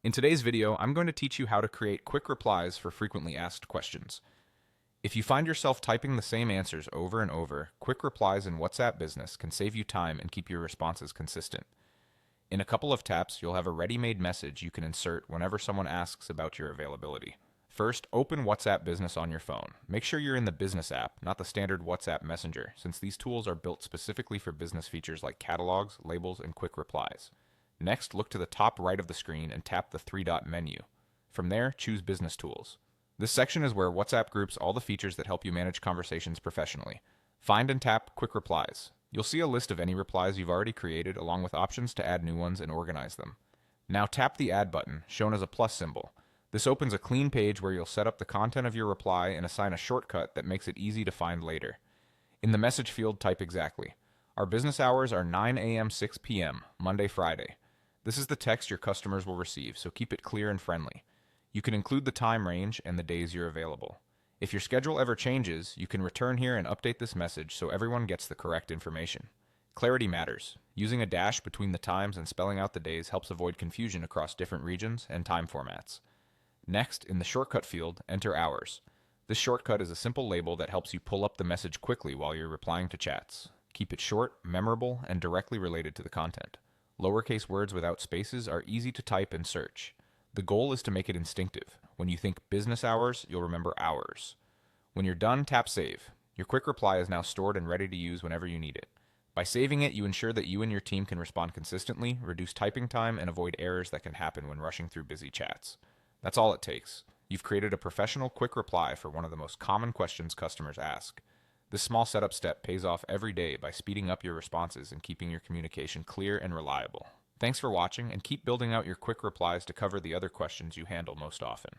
In today's video, I'm going to teach you how to create quick replies for frequently asked questions. If you find yourself typing the same answers over and over, quick replies in WhatsApp Business can save you time and keep your responses consistent. In a couple of taps, you'll have a ready-made message you can insert whenever someone asks about your availability. First, open WhatsApp Business on your phone. Make sure you're in the Business app, not the standard WhatsApp Messenger, since these tools are built specifically for business features like catalogs, labels, and quick replies. Next, look to the top right of the screen and tap the three-dot menu. From there, choose Business Tools. This section is where WhatsApp groups all the features that help you manage conversations professionally. Find and tap Quick Replies. You'll see a list of any replies you've already created, along with options to add new ones and organize them. Now tap the Add button, shown as a plus symbol. This opens a clean page where you'll set up the content of your reply and assign a shortcut that makes it easy to find later. In the message field, type exactly. Our business hours are 9 a.m. 6 p.m., Monday, Friday. This is the text your customers will receive, so keep it clear and friendly. You can include the time range and the days you're available. If your schedule ever changes, you can return here and update this message so everyone gets the correct information. Clarity matters. Using a dash between the times and spelling out the days helps avoid confusion across different regions and time formats. Next, in the shortcut field, enter hours. This shortcut is a simple label that helps you pull up the message quickly while you're replying to chats. Keep it short, memorable, and directly related to the content. Lowercase words without spaces are easy to type and search. The goal is to make it instinctive. When you think business hours, you'll remember hours. When you're done, tap Save. Your quick reply is now stored and ready to use whenever you need it. By saving it, you ensure that you and your team can respond consistently, reduce typing time, and avoid errors that can happen when rushing through busy chats. That's all it takes. You've created a professional quick reply for one of the most common questions customers ask. This small setup step pays off every day by speeding up your responses and keeping your communication clear and reliable. Thanks for watching, and keep building out your quick replies to cover the other questions you handle most often.